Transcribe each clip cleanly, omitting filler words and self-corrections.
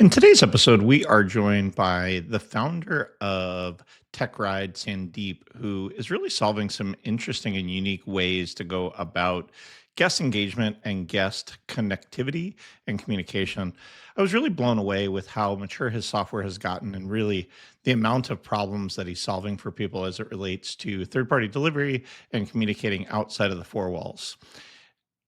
In today's episode, we are joined by the founder of TechRyde, Sandeep, who is really solving some interesting and unique ways to go about guest engagement and guest connectivity and communication. I was really blown away with how mature his software has gotten and really the amount of problems that he's solving for people as it relates to third party delivery and communicating outside of the four walls.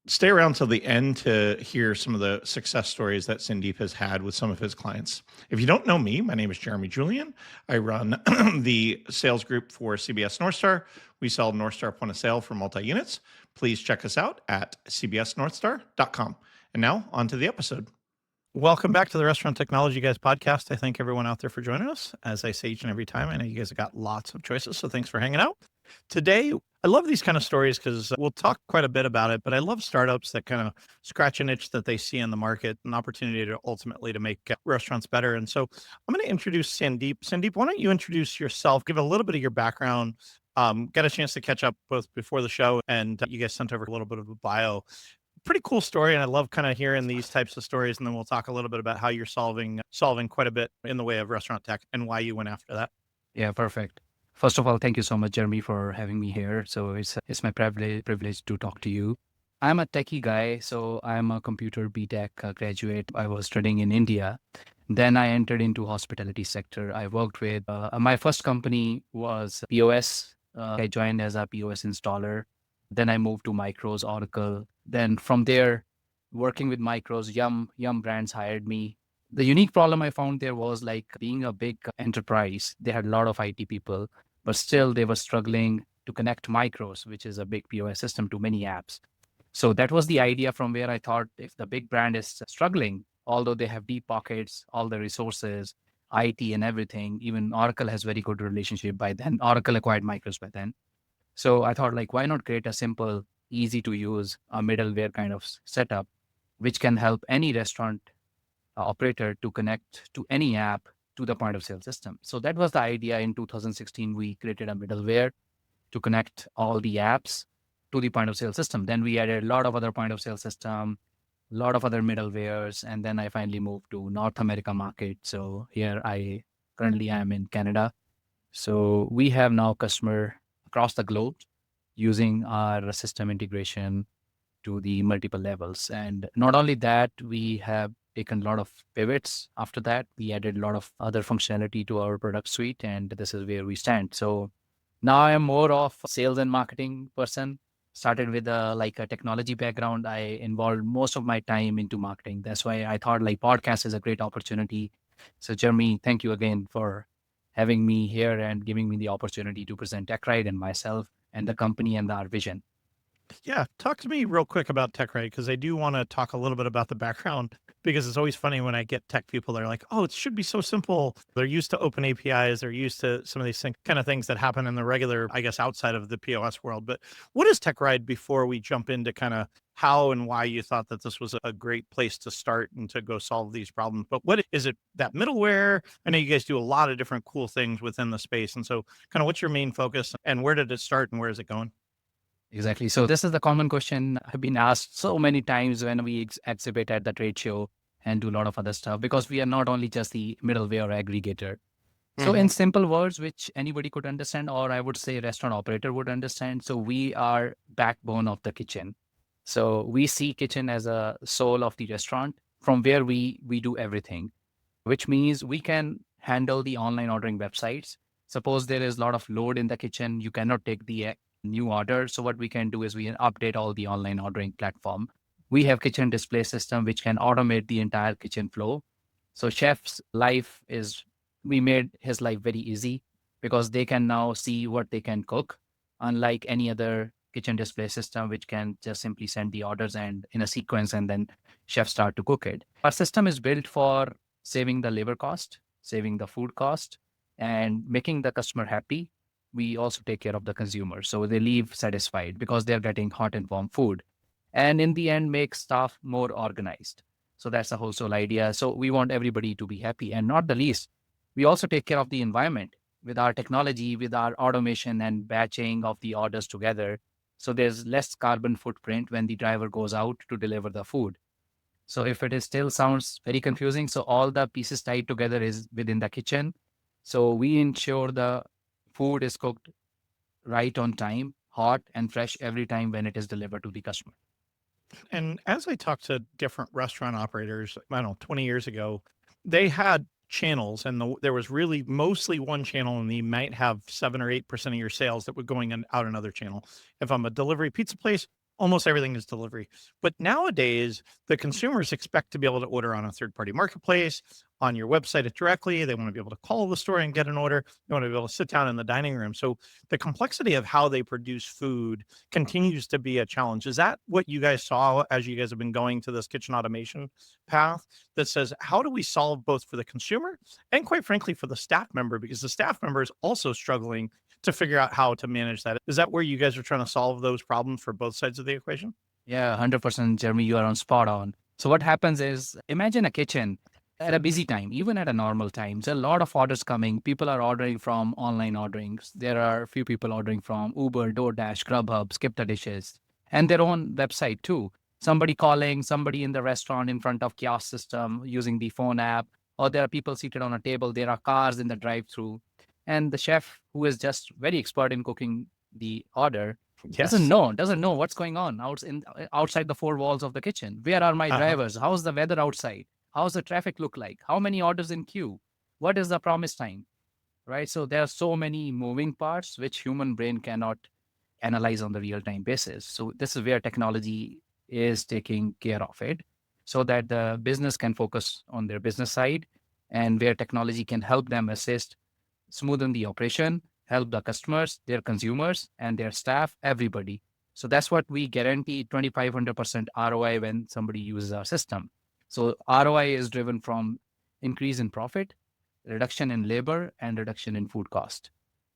Stay around till the end to hear some of the success stories that Sandeep has had with some of his clients. If you don't know me, my name is Jeremy Julian. I run the sales group for CBS Northstar. We sell Northstar point of sale for multi-units. Please check us out at cbsnorthstar.com. And now on to the episode. Welcome back to the Restaurant Technology Guys podcast. I thank everyone out there for joining us. As I say each and every time, I know you guys have got lots of choices, so thanks for hanging out. Today, I love these kind of stories because we'll talk quite a bit about it, but I love startups that kind of scratch an itch that they see in the market, an opportunity to ultimately to make restaurants better. And so I'm going to introduce Sandeep. Sandeep, why don't you introduce yourself, give a little bit of your background, got a chance to catch up both before the show and you guys sent over a little bit of a bio. Pretty cool story, and I love kind of hearing these types of stories. And then we'll talk a little bit about how you're solving quite a bit in the way of restaurant tech and why you went after that. Yeah, perfect. First of all, thank you so much, Jeremy, for having me here. So it's my privilege to talk to you. I'm a techie guy, so I'm a computer BTech graduate. I was studying in India. Then I entered into hospitality sector. I worked with my first company was POS. I joined as a POS installer. Then I moved to Micros, Oracle. Then from there, working with Micros, Yum Brands hired me. The unique problem I found there was like being a big enterprise, they had a lot of IT people, but still they were struggling to connect Micros, which is a big POS system, to many apps. So that was the idea from where I thought if the big brand is struggling, although they have deep pockets, all the resources, IT and everything, even Oracle has very good relationship by then. Oracle acquired Micros by then. So I thought like, why not create a simple, easy to use middleware kind of setup, which can help any restaurant operator to connect to any app to the point of sale system. So that was the idea. In 2016, we created a middleware to connect all the apps to the point of sale system. Then we added a lot of other point of sale system, a lot of other middlewares. And then I finally moved to North America market. So here I currently am in Canada. So we have now customer across the globe using our system integration to the multiple levels. And not only that, we have taken a lot of pivots after that. We added a lot of other functionality to our product suite, and this is where we stand. So now I am more of a sales and marketing person. Started with like a technology background. I involved most of my time into marketing. That's why I thought like podcast is a great opportunity. So Jeremy, thank you again for having me here and giving me the opportunity to present TechRyde and myself and the company and our vision. Yeah, talk to me real quick about TechRyde because I do want to talk a little bit about the background because it's always funny when I get tech people. They're like, "Oh, it should be so simple." They're used to open APIs. They're used to some of these kind of things that happen in the regular, I guess, outside of the POS world. But what is TechRyde before we jump into kind of how and why you thought that this was a great place to start and to go solve these problems? But what is it, that middleware? I know you guys do a lot of different cool things within the space. And so kind of what's your main focus and where did it start and where is it going? Exactly. So this is the common question I've been asked so many times when we exhibit at the trade show and do a lot of other stuff, because we are not only just the middleware aggregator. So in simple words, which anybody could understand, or I would say restaurant operator would understand. So we are backbone of the kitchen. So we see kitchen as a soul of the restaurant from where we do everything, which means we can handle the online ordering websites. Suppose there is a lot of load in the kitchen, you cannot take the new order. So what we can do is we can update all the online ordering platform. We have kitchen display system, which can automate the entire kitchen flow. So chef's life is, we made his life very easy because they can now see what they can cook, unlike any other kitchen display system, which can just simply send the orders and in a sequence, and then chefs start to cook it. Our system is built for saving the labor cost, saving the food cost, and making the customer happy. We also take care of the consumer. So they leave satisfied because they're getting hot and warm food. And in the end, make staff more organized. So that's the whole idea. So we want everybody to be happy. And not the least, we also take care of the environment with our technology, with our automation and batching of the orders together. So there's less carbon footprint when the driver goes out to deliver the food. So if it is still sounds very confusing, so all the pieces tied together is within the kitchen. So we ensure the food is cooked right on time, hot and fresh every time when it is delivered to the customer. And as I talked to different restaurant operators, I don't know, 20 years ago, they had channels and there was really mostly one channel and you might have 7 or 8% of your sales that were going out another channel. If I'm a delivery pizza place, almost everything is delivery. But nowadays, the consumers expect to be able to order on a third party marketplace, on your website directly. They want to be able to call the store and get an order. They want to be able to sit down in the dining room. So the complexity of how they produce food continues to be a challenge. Is that what you guys saw as you guys have been going to this kitchen automation path that says, how do we solve both for the consumer and quite frankly for the staff member? Because the staff member is also struggling to figure out how to manage that. Is that where you guys are trying to solve those problems for both sides of the equation? Yeah, 100%, Jeremy, you are on spot on. So what happens is, imagine a kitchen at a busy time, even at a normal time. There's a lot of orders coming. People are ordering from online orderings. There are a few people ordering from Uber, DoorDash, Grubhub, Skip the Dishes, and their own website too. Somebody calling, somebody in the restaurant in front of kiosk system using the phone app, or there are people seated on a table. There are cars in the drive-through, and the chef who is just very expert in cooking the order doesn't Yes. know doesn't know what's going on outside the four walls of the kitchen. Where are my Uh-huh. drivers? How's the weather outside? How's the traffic look like? How many orders in queue? What is the promise time? Right? So there are so many moving parts which human brain cannot analyze on the real time basis. So this is where technology is taking care of it, so that the business can focus on their business side, and where technology can help them assist, smoothen the operation, help the customers, their consumers, and their staff, everybody. So that's what we guarantee 2,500% ROI when somebody uses our system. So ROI is driven from increase in profit, reduction in labor, and reduction in food cost.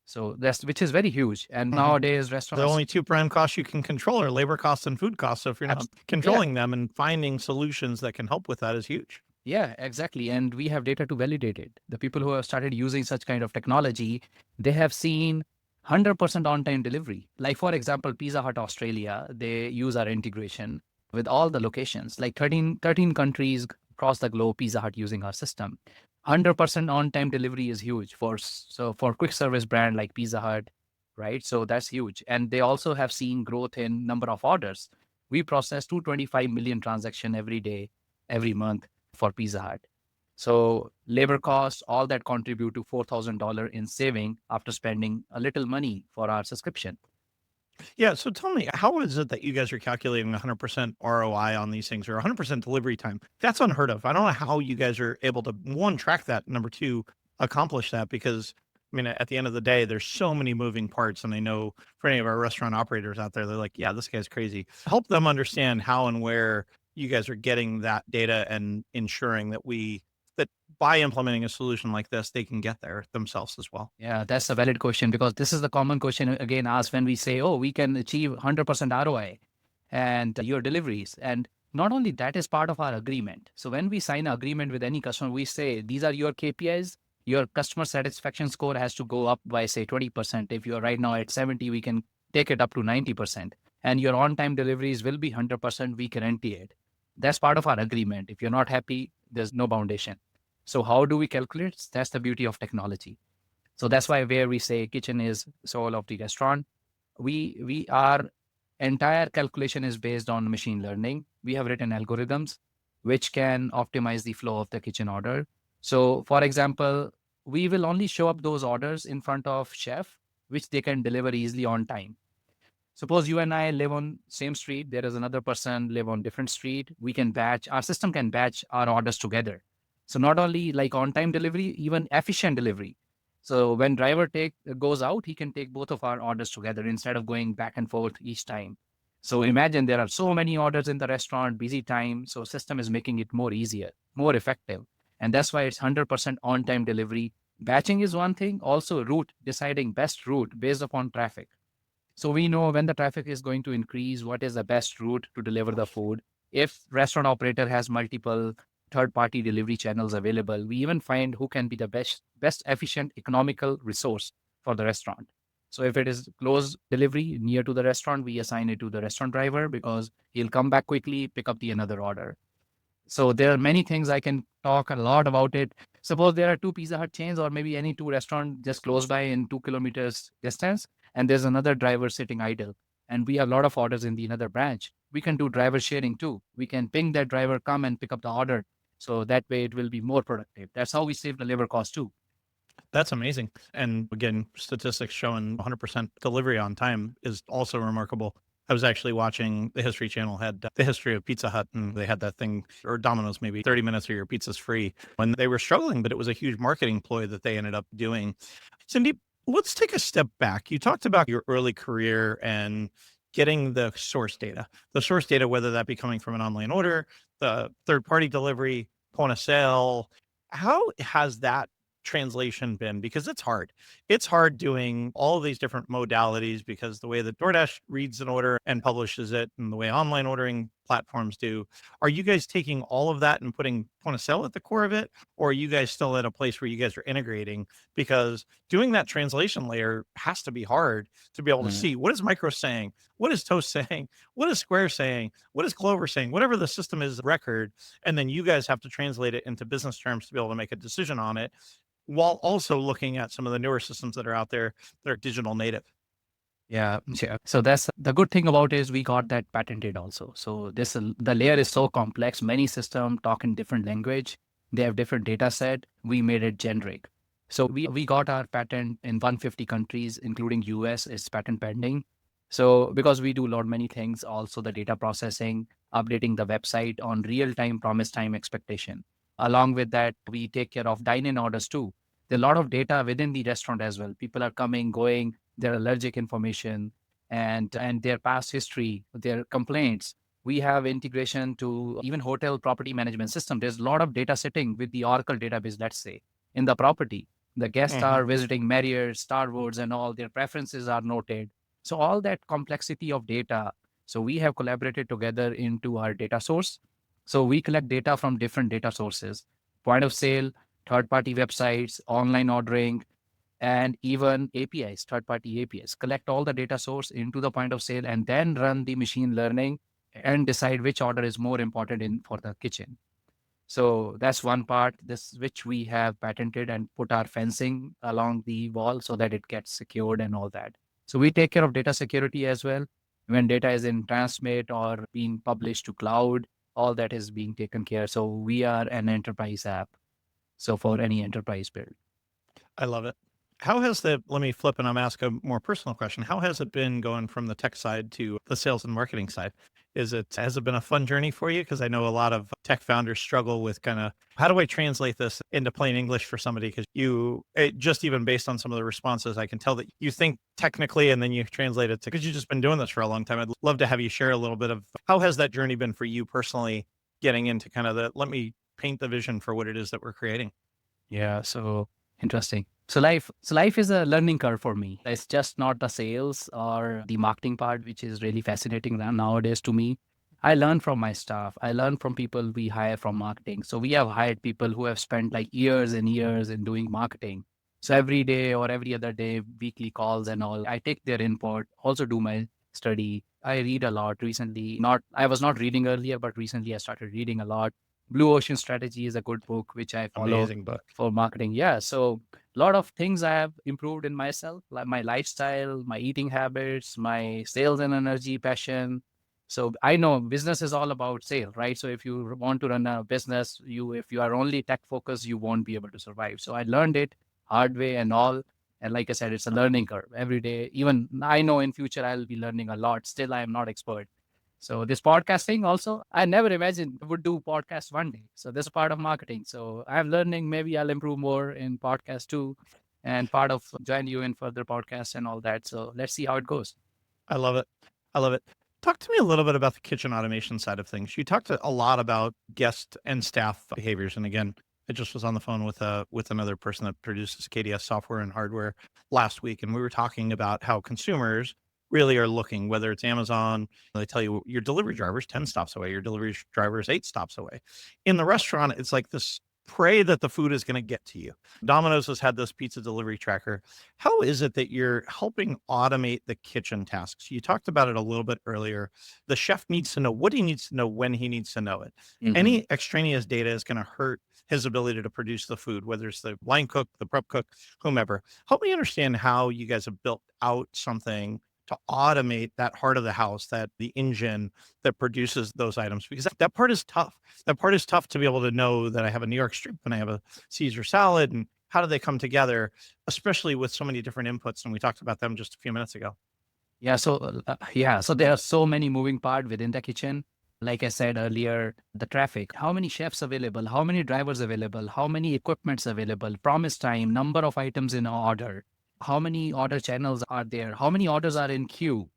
So that's which is very huge. And Mhm. nowadays The restaurants, only two prime costs you can control are labor costs and food costs. So if you're not yeah, controlling them and finding solutions that can help with that is huge. yeah, exactly. And we have data to validate it. The people who have started using such kind of technology, they have seen 100% on-time delivery. Like, for example, Pizza Hut Australia, they use our integration with all the locations, like 13 countries across the globe, Pizza Hut using our system. 100% on-time delivery is huge for quick service brand like Pizza Hut, right? So that's huge. And they also have seen growth in number of orders. We process 225 million transaction every day, every month for Pizza Hut. So labor costs, all that contribute to $4,000 in saving after spending a little money for our subscription. Yeah. So tell me, how is it that you guys are calculating 100% ROI on these things or 100% delivery time? That's unheard of. I don't know how you guys are able to, one, track that, number two, accomplish that because. I mean, at the end of the day, there's so many moving parts. And I know for any of our restaurant operators out there, they're like, yeah, this guy's crazy. Help them understand how and where you guys are getting that data and ensuring that by implementing a solution like this, they can get there themselves as well. Yeah, that's a valid question, because this is the common question again asked when we say, oh, we can achieve 100% ROI and your deliveries. And not only that is part of our agreement. So when we sign an agreement with any customer, we say these are your KPIs. Your customer satisfaction score has to go up by, say, 20%. If you're right now at 70, we can take it up to 90%. And your on-time deliveries will be 100%. We guarantee it. That's part of our agreement. If you're not happy, there's no foundation. So how do we calculate? That's the beauty of technology. So that's why where we say kitchen is soul of the restaurant, we our entire calculation is based on machine learning. We have written algorithms which can optimize the flow of the kitchen order. So for example, we will only show up those orders in front of chef which they can deliver easily on time. Suppose you and I live on same street, there is another person live on different street. We can batch, our system can batch our orders together. So not only like on time delivery, even efficient delivery. So when driver take goes out, he can take both of our orders together instead of going back and forth each time. So imagine there are so many orders in the restaurant, busy time. So system is making it more easier, more effective. And that's why it's 100% on time delivery. Batching is one thing, also route, deciding best route based upon traffic. So we know when the traffic is going to increase, what is the best route to deliver the food. If restaurant operator has multiple third-party delivery channels available, we even find who can be the best efficient, economical resource for the restaurant. So if it is close delivery near to the restaurant, we assign it to the restaurant driver because he'll come back quickly, pick up the another order. So there are many things I can talk a lot about it. Suppose there are two Pizza Hut chains or maybe any two restaurants just close by in 2 kilometers distance, and there's another driver sitting idle. And we have a lot of orders in the another branch. We can do driver sharing too. We can ping that driver, come and pick up the order. So that way it will be more productive. That's how we save the labor cost too. That's amazing. And again, statistics showing 100% delivery on time is also remarkable. I was actually watching the History Channel had the history of Pizza Hut, and they had that thing, or Domino's, maybe 30 minutes or your pizza's free when they were struggling, but it was a huge marketing ploy that they ended up doing. Sandeep, let's take a step back. You talked about your early career and getting the source data, whether that be coming from an online order, the third party delivery, point of sale. How has that translation been? Because it's hard. It's hard doing all of these different modalities because the way that DoorDash reads an order and publishes it and the way online ordering platforms do. Are you guys taking all of that and putting point of sale at the core of it? Or are you guys still at a place where you guys are integrating? Because doing that translation layer has to be hard to be able to see what is Micro saying? What is Toast saying? What is Square saying? What is Clover saying? Whatever the system is record. And then you guys have to translate it into business terms to be able to make a decision on it while also looking at some of the newer systems that are out there that are digital native. Yeah, yeah. So that's the good thing about is we got that patented also. So this the layer is so complex. Many systems talk in different language. They have different data set. We made it generic. So we got our patent in 150 countries, including US. It's patent pending. So because we do a lot many things, also the data processing, updating the website on real time promise time expectation. Along with that, we take care of dine-in orders too. There are a lot of data within the restaurant as well. People are coming, going, their allergic information and their past history, their complaints. We have integration to even hotel property management system. There's a lot of data sitting with the Oracle database, let's say, in the property. The guests Mhm. are visiting Marriott, Starwoods, and all their preferences are noted. So all that complexity of data. So we have collaborated together into our data source. So we collect data from different data sources, point of sale, third-party websites, online ordering, and even APIs, third-party APIs. Collect all the data source into the point of sale and then run the machine learning and decide which order is more important in for the kitchen. So that's one part, this which we have patented and put our fencing along the wall so that it gets secured and all that. So we take care of data security as well. When data is in transmit or being published to cloud, all that is being taken care. So we are an enterprise app. So for any enterprise build. I love it. Let me flip and I'm ask a more personal question. How has it been going from the tech side to the sales and marketing side? Has it been a fun journey for you? Because I know a lot of tech founders struggle with kind of how do I translate this into plain English for somebody? Because just even based on some of the responses, I can tell that you think technically and then you translate it to because you've just been doing this for a long time. I'd love to have you share a little bit of how has that journey been for you personally, getting into kind of let me paint the vision for what it is that we're creating. Yeah, so interesting. So life is a learning curve for me. It's just not the sales or the marketing part, which is really fascinating nowadays to me. I learn from my staff. I learn from people we hire from marketing. So we have hired people who have spent like years and years in doing marketing. So every day or every other day, weekly calls and all, I take their input, also do my study. I read a lot recently. Not I was not reading earlier, but recently I started reading a lot. Blue Ocean Strategy is a good book which I follow Amazing book. for marketing. Yeah. So a lot of things I have improved in myself, like my lifestyle, my eating habits, my sales and energy passion. So I know business is all about sale, right? So if you want to run a business, if you are only tech focused, you won't be able to survive. So I learned it hard way and all. And like I said, it's a learning curve every day. Even I know in future I'll be learning a lot. Still, I am not expert. So this podcasting also, I never imagined I would do podcast one day. So this is part of marketing. So I'm learning. Maybe I'll improve more in podcast too, and part of join you in further podcasts and all that. So let's see how it goes. I love it. I love it. Talk to me a little bit about the kitchen automation side of things. You talked a lot about guest and staff behaviors. And again, I just was on the phone with another person that produces KDS software and hardware last week, and we were talking about how consumers really are looking, whether it's Amazon, they tell you your delivery driver is 10 stops away, your delivery driver is 8 stops away. In the restaurant, it's like this pray that the food is going to get to you. Domino's has had this pizza delivery tracker. How is it that you're helping automate the kitchen tasks? You talked about it a little bit earlier. The chef needs to know what he needs to know when he needs to know it. Any extraneous data is going to hurt his ability to produce the food, whether it's the line cook, the prep cook, whomever. Help me understand how you guys have built out something to automate that heart of the house, that the engine that produces those items, because that part is tough. That part is tough to be able to know that I have a New York strip and I have a Caesar salad, and how do they come together, especially with so many different inputs. And we talked about them just a few minutes ago. So there are so many moving parts within the kitchen. Like I said earlier, the traffic, how many chefs available, how many drivers available, how many equipments available, promise time, number of items in order, how many order channels are there, how many orders are in queue,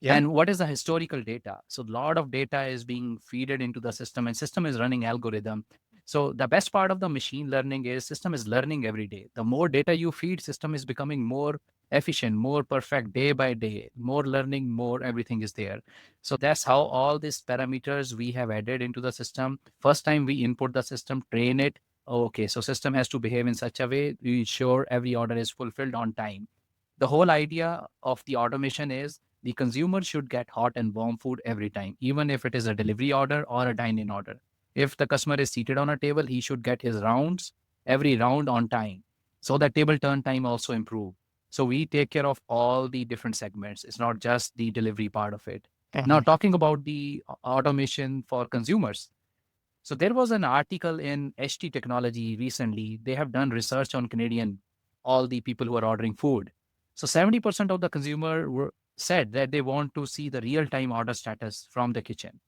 Yeah. and what is the historical data. So a lot of data is being feeded into the system, and system is running algorithm. So the best part of the machine learning is system is learning every day. The more data you feed, system is becoming more efficient, more perfect day by day, more learning, more everything is there. So that's how all these parameters we have added into the system. First time we input the system, train it. Okay, so system has to behave in such a way we ensure every order is fulfilled on time. The whole idea of the automation is the consumer should get hot and warm food every time, even if it is a delivery order or a dine-in order. If the customer is seated on a table, he should get his rounds every round on time. So that table turn time also improve. So we take care of all the different segments. It's not just the delivery part of it. Now talking about the automation for consumers. So there was an article in HT Technology recently. They have done research on Canadian, all the people who are ordering food. So 70% of the consumer said that they want to see the real-time order status from the kitchen.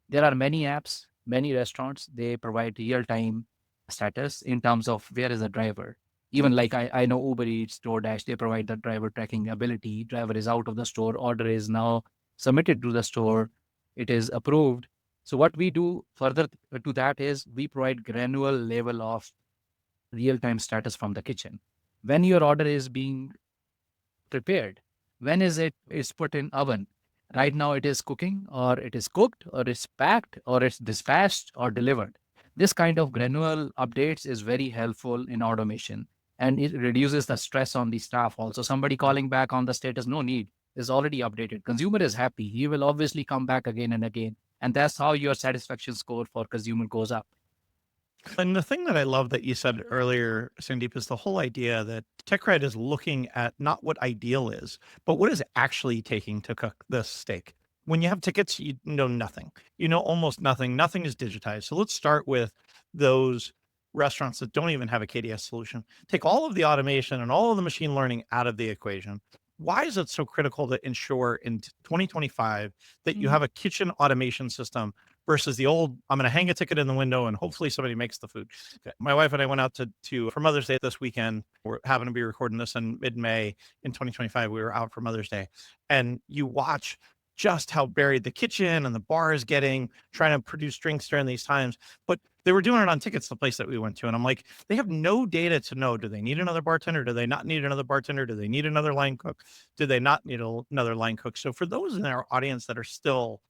There are many apps, many restaurants, they provide real-time status in terms of where is the driver. Even like I know Uber Eats, DoorDash, they provide the driver tracking ability. Driver is out of the store, order is now submitted to the store, it is approved. So what we do further to that is we provide granular level of real-time status from the kitchen. When your order is being prepared, when is it is put in oven, right now it is cooking or it is cooked or it's packed or it's dispatched or delivered. This kind of granular updates is very helpful in automation, and it reduces the stress on the staff. Also, somebody calling back on the status, no need, is already updated. Consumer is happy, he will obviously come back again and again, and that's how your satisfaction score for consumer goes up. And the thing that I love that you said earlier, Sandeep, is the whole idea that TechRyde is looking at not what ideal is, but what is actually taking to cook this steak. When you have tickets, you know nothing. You know almost nothing. Nothing is digitized. So let's start with those restaurants that don't even have a KDS solution. Take all of the automation and all of the machine learning out of the equation. Why is it so critical to ensure in 2025 that you have a kitchen automation system versus the old, I'm going to hang a ticket in the window and hopefully somebody makes the food? Okay. My wife and I went out to for Mother's Day this weekend. We're having to be recording this in mid-May in 2025. We were out for Mother's Day, and you watch just how buried the kitchen and the bar is getting, trying to produce drinks during these times. But they were doing it on tickets, the place that we went to. And I'm like, they have no data to know, do they need another bartender? Do they not need another bartender? Do they need another line cook? Do they not need another line cook? So for those in our audience that are still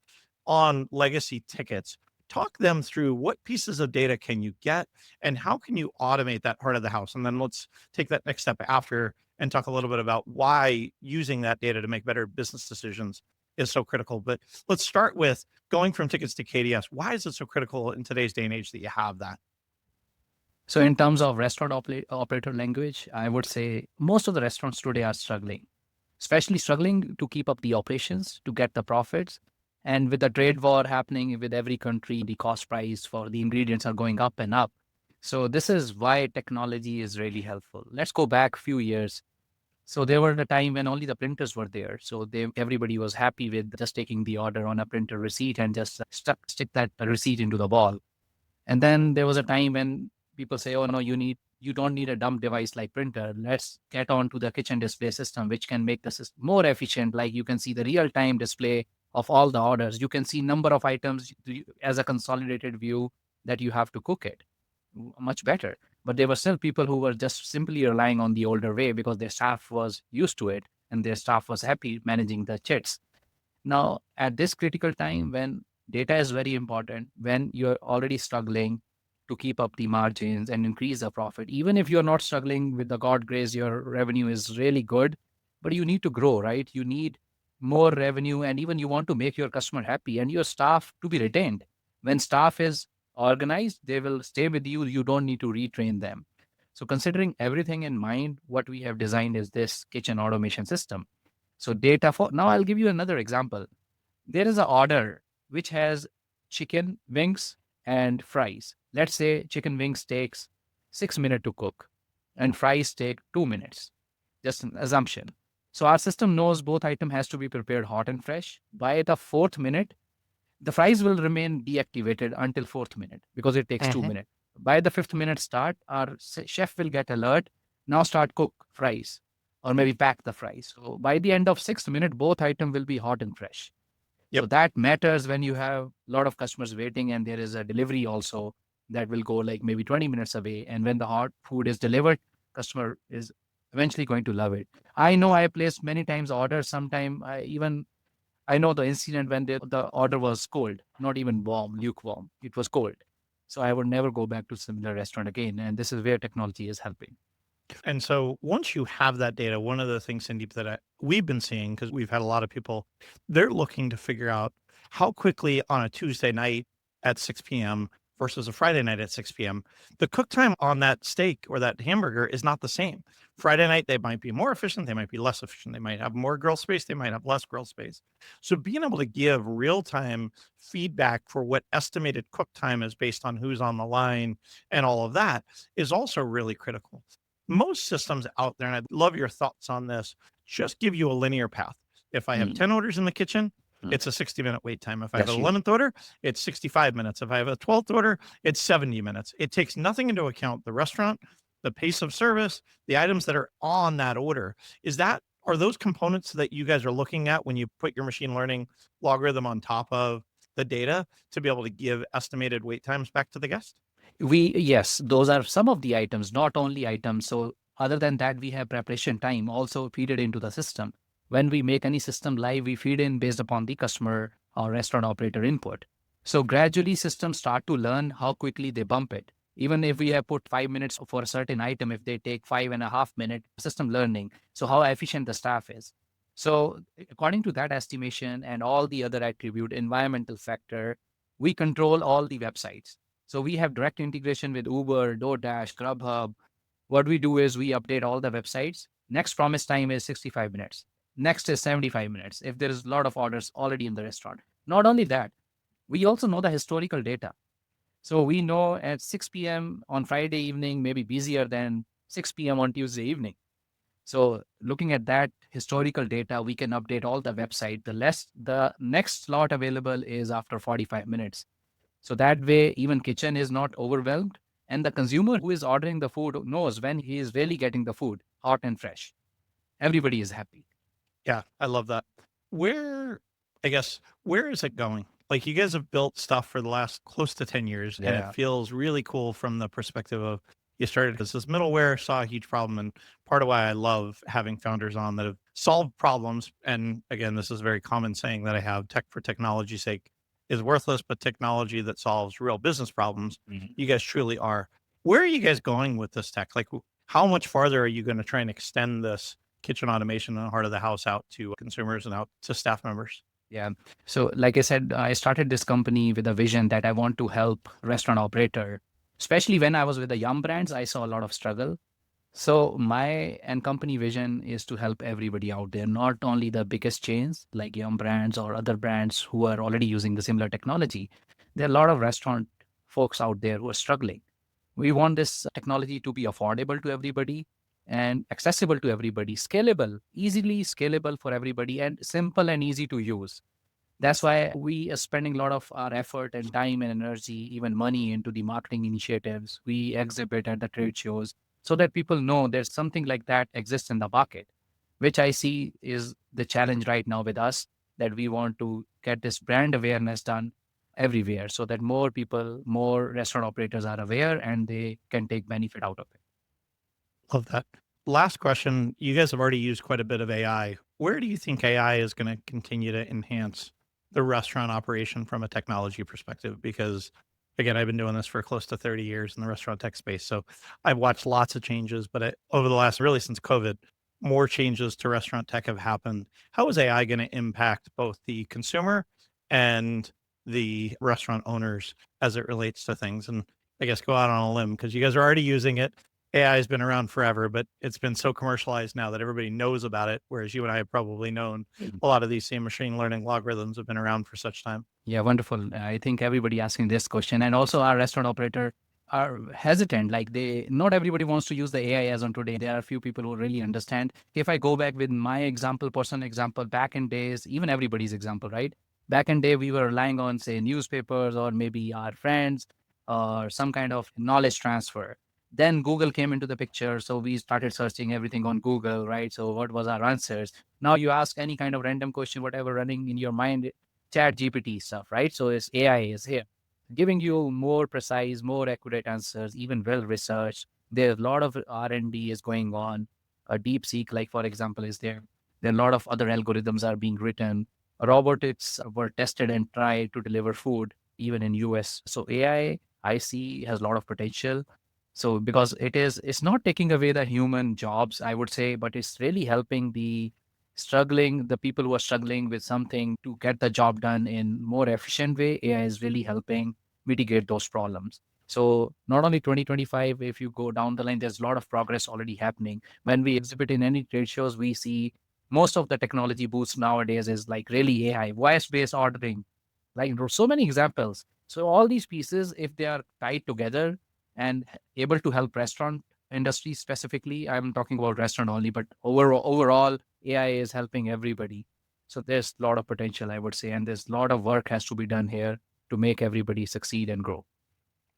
on legacy tickets, talk them through what pieces of data can you get and how can you automate that part of the house? And then let's take that next step after and talk a little bit about why using that data to make better business decisions is so critical. But let's start with going from tickets to KDS. Why is it so critical in today's day and age that you have that? So in terms of restaurant operator language, I would say most of the restaurants today are struggling, especially struggling to keep up the operations, to get the profits. And with the trade war happening with every country, the cost price for the ingredients are going up and up. So this is why technology is really helpful. Let's go back a few years. So there were the time when only the printers were there. So everybody was happy with just taking the order on a printer receipt and just stick that receipt into the wall. And then there was a time when people say, oh no, you don't need a dumb device like printer. Let's get on to the kitchen display system, which can make the system more efficient. Like you can see the real-time display of all the orders. You can see number of items as a consolidated view that you have to cook it much better. But there were still people who were just simply relying on the older way because their staff was used to it and their staff was happy managing the chits. Now, at this critical time when data is very important, when you're already struggling, to keep up the margins and increase the profit. Even if you're not struggling with the God grace, your revenue is really good, but you need to grow, right? You need more revenue, and even you want to make your customer happy and your staff to be retained. When staff is organized, they will stay with you. You don't need to retrain them. So considering everything in mind, what we have designed is this kitchen automation system. So data for now, I'll give you another example. There is an order which has chicken wings and fries. Let's say chicken wings takes 6 minutes to cook and fries take 2 minutes. Just an assumption. So our system knows both item has to be prepared hot and fresh. By the fourth minute, the fries will remain deactivated until fourth minute because it takes 2 minutes. By the fifth minute start, our chef will get alert. Now start cook fries or maybe pack the fries. So by the end of sixth minute, both item will be hot and fresh. Yep. So that matters when you have a lot of customers waiting and there is a delivery also that will go like maybe 20 minutes away. And when the hot food is delivered, customer is eventually going to love it. I know I placed many times orders. Sometime I know the incident when the order was cold, not even warm, lukewarm. It was cold. So I would never go back to similar restaurant again. And this is where technology is helping. And so once you have that data, one of the things, Sandeep, that we've been seeing, because we've had a lot of people, they're looking to figure out how quickly on a Tuesday night at 6 p.m. versus a Friday night at 6 p.m., the cook time on that steak or that hamburger is not the same. Friday night, they might be more efficient. They might be less efficient. They might have more grill space. They might have less grill space. So being able to give real-time feedback for what estimated cook time is based on who's on the line and all of that is also really critical. Most systems out there, and I'd love your thoughts on this, just give you a linear path. If I have 10 orders in the kitchen, it's a 60-minute wait time. If I have an 11th order, it's 65 minutes. If I have a 12th order, it's 70 minutes. It takes nothing into account the restaurant, the pace of service, the items that are on that order. Are those components that you guys are looking at when you put your machine learning logarithm on top of the data to be able to give estimated wait times back to the guest? Yes, those are some of the items, not only items. So other than that, we have preparation time also feed it into the system. When we make any system live, we feed in based upon the customer or restaurant operator input. So gradually systems start to learn how quickly they bump it. Even if we have put 5 minutes for a certain item, if they take 5.5 minutes, system learning. So how efficient the staff is. So according to that estimation and all the other attribute, environmental factor, we control all the websites. So we have direct integration with Uber, DoorDash, Grubhub. What we do is we update all the websites. Next promise time is 65 minutes. Next is 75 minutes if there is a lot of orders already in the restaurant. Not only that, we also know the historical data. So we know at 6 p.m. on Friday evening may be busier than 6 p.m. on Tuesday evening. So looking at that historical data, we can update all the website. The next slot available is after 45 minutes. So that way, even kitchen is not overwhelmed. And the consumer who is ordering the food knows when he is really getting the food hot and fresh. Everybody is happy. Yeah, I love that. Where is it going? Like, you guys have built stuff for the last close to 10 years, and Yeah. it feels really cool from the perspective of you started as this middleware, saw a huge problem. And part of why I love having founders on that have solved problems. And again, this is a very common saying that I have: tech for technology's sake is worthless, but technology that solves real business problems, you guys truly are. Where are you guys going with this tech? Like, how much farther are you going to try and extend this kitchen automation in the heart of the house out to consumers and out to staff members? Yeah. So like I said, I started this company with a vision that I want to help restaurant operator. Especially when I was with the Yum brands, I saw a lot of struggle. So my and company vision is to help everybody out there, not only the biggest chains like Yum brands or other brands who are already using the similar technology. There are a lot of restaurant folks out there who are struggling. We want this technology to be affordable to everybody and accessible to everybody, scalable, easily scalable for everybody, and simple and easy to use. That's why we are spending a lot of our effort and time and energy, even money, into the marketing initiatives. We exhibit at the trade shows so that people know there's something like that exists in the market, which I see is the challenge right now with us, that we want to get this brand awareness done everywhere so that more people, more restaurant operators are aware and they can take benefit out of it. Love that. Last question. You guys have already used quite a bit of AI. Where do you think AI is going to continue to enhance the restaurant operation from a technology perspective? Because Again, I've been doing this for close to 30 years in the restaurant tech space. So I've watched lots of changes, but over the last, really since COVID, more changes to restaurant tech have happened. How is AI going to impact both the consumer and the restaurant owners as it relates to things? And I guess go out on a limb because you guys are already using it. AI has been around forever, but it's been so commercialized now that everybody knows about it. Whereas you and I have probably known a lot of these same machine learning logarithms have been around for such time. Yeah, wonderful. I think everybody asking this question, and also our restaurant operator are hesitant. Like not everybody wants to use the AI as on today. There are a few people who really understand. If I go back with my example, personal example, back in days, even everybody's example, right? Back in day, we were relying on, say, newspapers or maybe our friends or some kind of knowledge transfer. Then Google came into the picture. So we started searching everything on Google, right? So what was our answers? Now you ask any kind of random question, whatever running in your mind, chat GPT stuff, right? So it's AI is here giving you more precise, more accurate answers, even well researched. There's a lot of R&D is going on. A deep seek, like for example, is there. There are a lot of other algorithms are being written. Robotics were tested and tried to deliver food, even in US. So AI, I see, has a lot of potential. So because it's not taking away the human jobs, I would say, but it's really helping the people who are struggling with something to get the job done in more efficient way. AI is really helping mitigate those problems. So not only 2025, if you go down the line, there's a lot of progress already happening. When we exhibit in any trade shows, we see most of the technology booths nowadays is like really AI, voice-based ordering. Like there are so many examples. So all these pieces, if they are tied together and able to help restaurant industry specifically, I'm talking about restaurant only, but overall, AI is helping everybody. So there's a lot of potential, I would say, and there's a lot of work has to be done here to make everybody succeed and grow.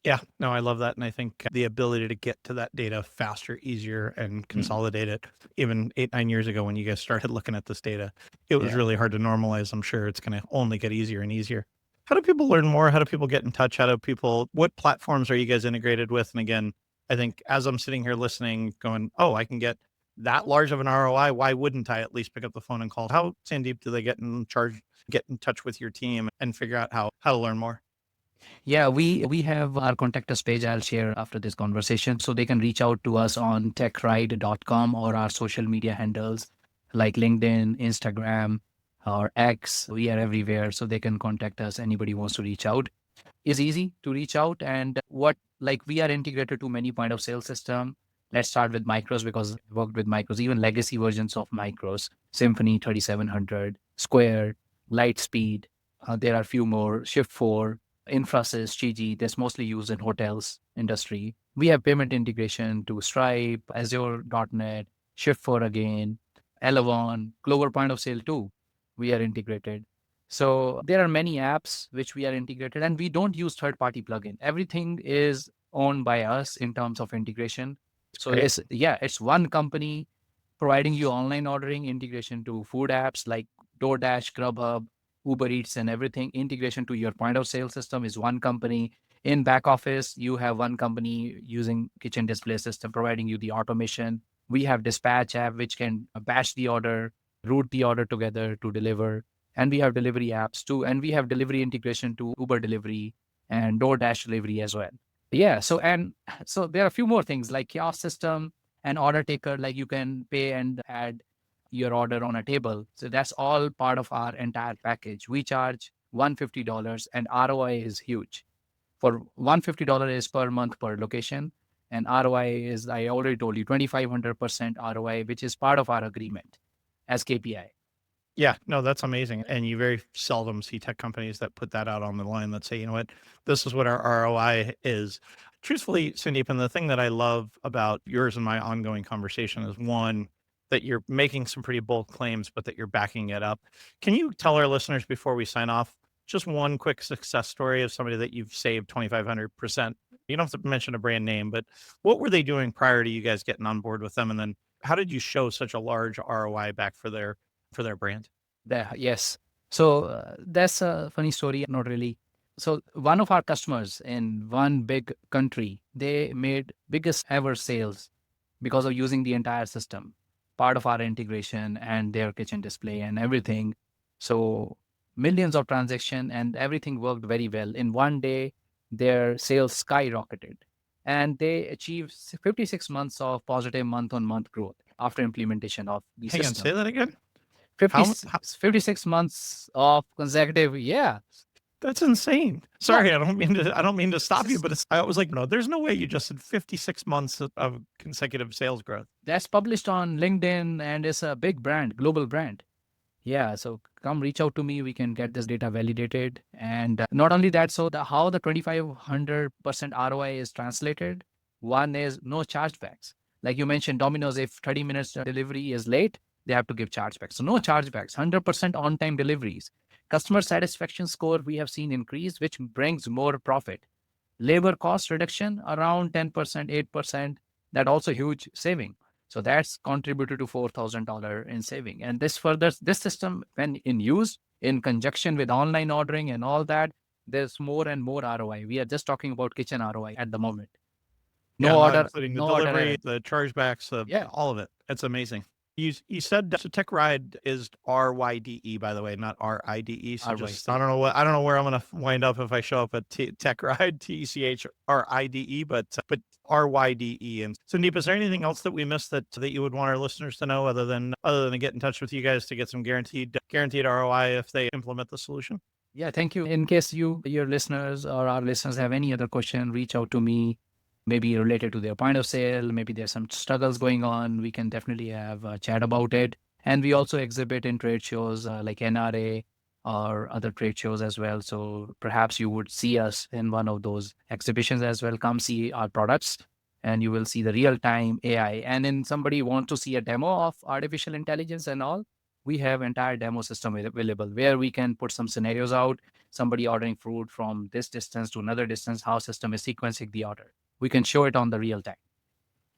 Yeah, no, I love that. And I think the ability to get to that data faster, easier, and consolidate it. Even 8, 9 years ago, when you guys started looking at this data, it was Yeah. really hard to normalize. I'm sure it's going to only get easier and easier. How do people learn more? How do people get in touch? What platforms are you guys integrated with? And again, I think as I'm sitting here listening, going, oh, I can get that large of an ROI. Why wouldn't I at least pick up the phone and call? How, Sandeep, do they get in touch with your team and figure out how to learn more? Yeah, we have our contact us page I'll share after this conversation. So they can reach out to us on techryde.com or our social media handles like LinkedIn, Instagram, or X. We are everywhere. So they can contact us. Anybody wants to reach out. It's easy to reach out. And we are integrated to many point of sale system. Let's start with micros because I worked with micros, even legacy versions of micros, Symphony 3700, Square, Lightspeed. There are a few more, Shift4, Infosys, Chigi. That's mostly used in hotels industry. We have payment integration to Stripe, Azure.net, Shift4 again, Elavon, Clover point of sale too. We are integrated. So there are many apps which we are integrated and we don't use third-party plugin. Everything is owned by us in terms of integration. So Great. it's one company providing you online ordering integration to food apps like DoorDash, Grubhub, Uber Eats and everything. Integration to your point of sale system is one company. In back office, you have one company using kitchen display system providing you the automation. We have dispatch app which can batch the order, route the order together to deliver. And we have delivery apps too. And we have delivery integration to Uber delivery and DoorDash delivery as well. Yeah. So there are a few more things like kiosk system and order taker, like you can pay and add your order on a table. So that's all part of our entire package. We charge $150 and ROI is huge. For $150 is per month per location. And ROI is, I already told you, 2,500% ROI, which is part of our agreement as KPI. Yeah, no, that's amazing. And you very seldom see tech companies that put that out on the line that say, you know what, this is what our ROI is. Truthfully, Sandeep, and the thing that I love about yours and my ongoing conversation is one, that you're making some pretty bold claims, but that you're backing it up. Can you tell our listeners before we sign off just one quick success story of somebody that you've saved 2,500%? You don't have to mention a brand name, but what were they doing prior to you guys getting on board with them? And then how did you show such a large ROI back for their brand? Yes. So that's a funny story. Not really. So one of our customers in one big country, they made biggest ever sales because of using the entire system, part of our integration and their kitchen display and everything. So millions of transaction and everything worked very well. In one day, their sales skyrocketed. And they achieved 56 months of positive month-on-month growth after implementation of the Hang on, say system. that again. 50, How 56 months of consecutive, yeah. that's insane. Yeah, Sorry, I don't mean to stop you, this but is I was like, no, there's no way you just said 56 months of consecutive sales growth. that's published on LinkedIn and it's a big brand, global brand. Yeah, so come reach out to me. We can get this data validated. And not only that, so how the 2500% ROI is translated, one is no chargebacks. Like you mentioned, Domino's, if 30 minutes delivery is late, they have to give chargebacks. So no chargebacks, 100% on-time deliveries. Customer satisfaction score we have seen increase, which brings more profit. Labor cost reduction around 10%, 8%, that also huge saving. So that's contributed to $4,000 in saving. And this system, when in use, in conjunction with online ordering and all that, there's more and more ROI. We are just talking about kitchen ROI at the moment. Yeah, No not order, including the no order delivery, error. the chargebacks, Yeah, all of it. It's amazing. You said so TechRyde is RYDE, by the way, not RIDE. So just I don't know where I'm gonna wind up if I show up at TechRyde, TechRIDE, but RYDE. And Sandeep, is there anything else that we missed that you would want our listeners to know other than to get in touch with you guys to get some guaranteed ROI if they implement the solution? Yeah, thank you. In case your listeners or our listeners have any other question, reach out to me, maybe related to their point of sale. Maybe there's some struggles going on. We can definitely have a chat about it. And we also exhibit in trade shows like NRA or other trade shows as well. So perhaps you would see us in one of those exhibitions as well. Come see our products and you will see the real-time AI. And then somebody want to see a demo of artificial intelligence and all, we have entire demo system available where we can put some scenarios out, somebody ordering food from this distance to another distance, how system is sequencing the order. We can show it on the real time.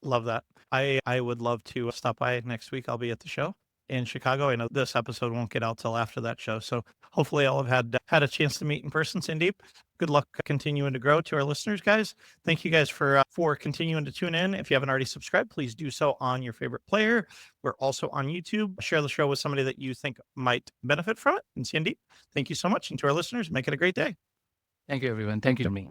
Love that. I would love to stop by next week. I'll be at the show in Chicago. I know this episode won't get out till after that show, so hopefully I'll have had a chance to meet in person. Sandeep, good luck continuing to grow. To our listeners, guys, thank you guys for continuing to tune in. If you haven't already subscribed, please do so on your favorite player. We're also on YouTube. Share the show with somebody that you think might benefit from it. And Sandeep, thank you so much. And to our listeners, make it a great day. Thank you, everyone. Thank you, Jeremy.